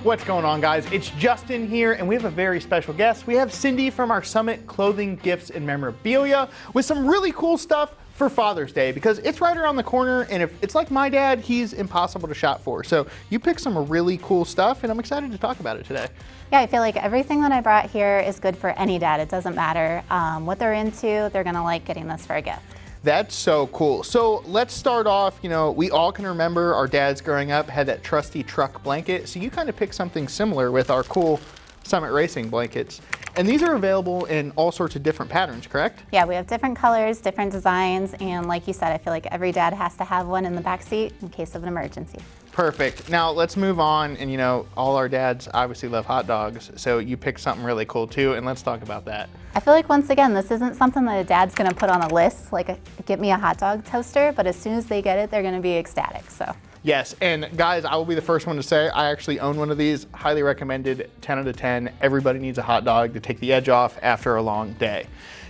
What's going on, guys? It's Justin here, and we have a very special guest. We have Cindy from our Summit Clothing, Gifts, and Memorabilia with some really cool stuff for Father's Day, because it's right around the corner, and if it's like my dad, he's impossible to shop for. So you picked some really cool stuff, and I'm excited to talk about it today. Yeah, I feel like everything that I brought here is good for any dad. It doesn't matter what they're into, they're gonna like getting this for a gift. That's so cool. So let's start off, we all can remember our dads growing up had that trusty truck blanket. So you kind of picked something similar with our cool Summit Racing blankets. And these are available in all sorts of different patterns, correct? Yeah, we have different colors, different designs, and like you said, I feel like every dad has to have one in the back seat in case of an emergency. Perfect. Now let's move on, and all our dads obviously love hot dogs, so you picked something really cool too, and let's talk about that. I feel like, once again, this isn't something that a dad's gonna put on a list, like get me a hot dog toaster, but as soon as they get it, they're gonna be ecstatic, so. Yes, and guys, I will be the first one to say, I actually own one of these, highly recommended, 10 out of 10. Everybody needs a hot dog to take the edge off after a long day.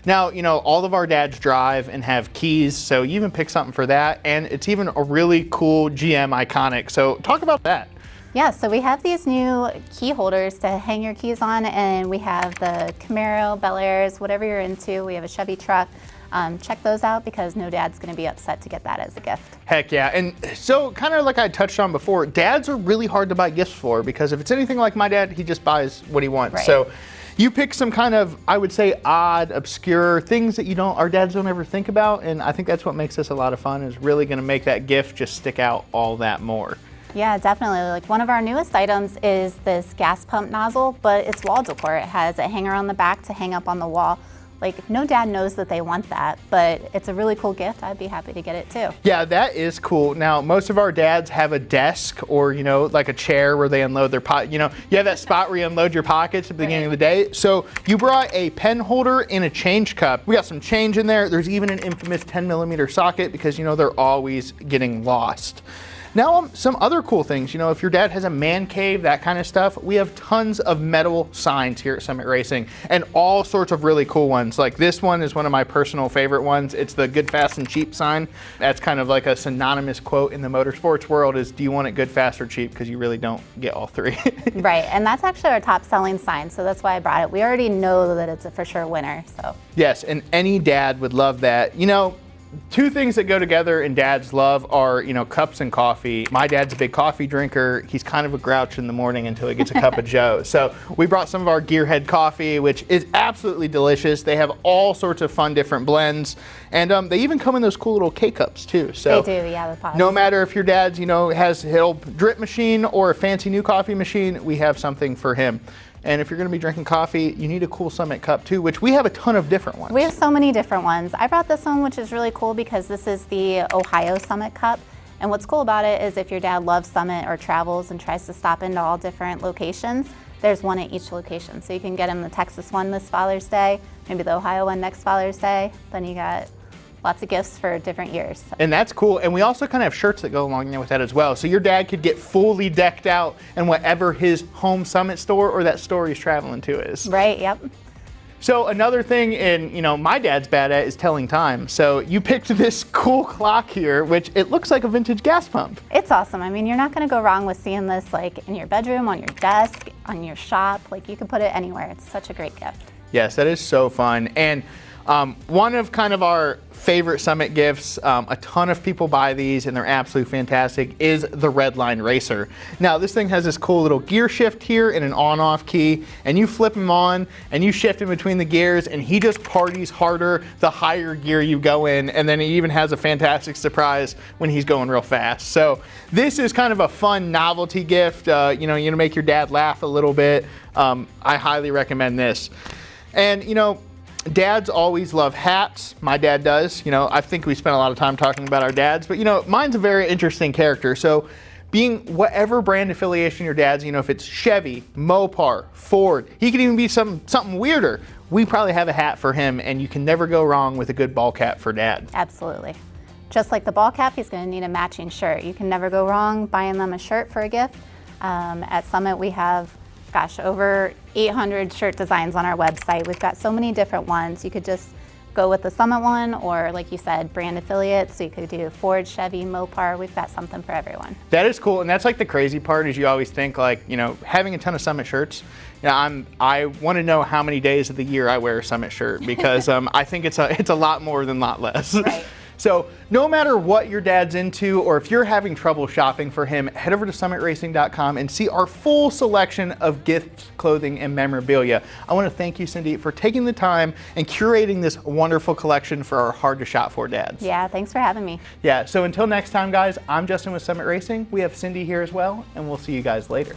Now, all of our dads drive and have keys, so you even pick something for that, and it's even a really cool GM iconic, so talk about that. Yeah, so we have these new key holders to hang your keys on, and we have the Camaro, Bel Airs, whatever you're into. We have a Chevy truck. Check those out, because no dad's gonna be upset to get that as a gift. Heck yeah, and so kind of like I touched on before, dads are really hard to buy gifts for, because if it's anything like my dad, he just buys what he wants. Right. So you pick some kind of, I would say, odd, obscure things that our dads don't ever think about, and I think that's what makes this a lot of fun, is really gonna make that gift just stick out all that more. Yeah, definitely. Like, one of our newest items is this gas pump nozzle, but it's wall decor. It has a hanger on the back to hang up on the wall. Like, no dad knows that they want that, but it's a really cool gift. I'd be happy to get it too. Yeah, that is cool. Now, most of our dads have a desk or, like a chair where they unload their you have that spot where you unload your pockets at the beginning of the day. So you brought a pen holder and a change cup. We got some change in there. There's even an infamous 10mm socket, because, they're always getting lost. Now, some other cool things, if your dad has a man cave, that kind of stuff, we have tons of metal signs here at Summit Racing, and all sorts of really cool ones. Like, this one is one of my personal favorite ones. It's the good, fast, and cheap sign. That's kind of like a synonymous quote in the motorsports world, is, do you want it good, fast, or cheap? Because you really don't get all three. Right, and that's actually our top selling sign, so that's why I brought it. We already know that it's a for sure winner, so. Yes, and any dad would love that. Two things that go together and dads love are, cups and coffee. My dad's a big coffee drinker. He's kind of a grouch in the morning until he gets a cup of Joe. So we brought some of our Gearhead coffee, which is absolutely delicious. They have all sorts of fun different blends. And they even come in those cool little K-cups too. So they do, yeah, the pods. No matter if your dad's, has his drip machine or a fancy new coffee machine, we have something for him. And if you're gonna be drinking coffee, you need a cool Summit cup too, which we have a ton of different ones. We have so many different ones. I brought this one, which is really cool, because this is the Ohio Summit cup. And what's cool about it is, if your dad loves Summit or travels and tries to stop into all different locations, there's one at each location. So you can get him the Texas one this Father's Day, maybe the Ohio one next Father's Day. Then you got lots of gifts for different years. And that's cool. And we also kind of have shirts that go along with that as well. So your dad could get fully decked out in whatever his home Summit store or that store he's traveling to is. Right, yep. So another thing my dad's bad at is telling time. So you picked this cool clock here, which it looks like a vintage gas pump. It's awesome. I mean, you're not gonna go wrong with seeing this like in your bedroom, on your desk, on your shop. Like, you can put it anywhere. It's such a great gift. Yes, that is so fun. And one of kind of our favorite Summit gifts, a ton of people buy these and they're absolutely fantastic, is the Redline Racer. Now, this thing has this cool little gear shift here and an on-off key, and you flip him on and you shift in between the gears, and he just parties harder the higher gear you go in, and then he even has a fantastic surprise when he's going real fast. So this is kind of a fun novelty gift, you're gonna make your dad laugh a little bit. I highly recommend this. And dads always love hats. My dad does. I think we spent a lot of time talking about our dads, but mine's a very interesting character. So being whatever brand affiliation your dad's, if it's Chevy, Mopar, Ford, he could even be something weirder. We probably have a hat for him, and you can never go wrong with a good ball cap for dad. Absolutely. Just like the ball cap, he's gonna need a matching shirt. You can never go wrong buying them a shirt for a gift. At Summit, we have over 800 shirt designs on our website. We've got so many different ones. You could just go with the Summit one, or like you said, brand affiliates. So you could do Ford, Chevy, Mopar. We've got something for everyone. That is cool, and that's like the crazy part is you always think like, you know, having a ton of Summit shirts, you know, I want to know how many days of the year I wear a Summit shirt because I think it's a lot more than lot less. Right. So no matter what your dad's into, or if you're having trouble shopping for him, head over to summitracing.com and see our full selection of gifts, clothing, and memorabilia. I want to thank you, Cindy, for taking the time and curating this wonderful collection for our hard to shop for dads. Yeah, thanks for having me. Yeah, so until next time, guys, I'm Justin with Summit Racing. We have Cindy here as well, and we'll see you guys later.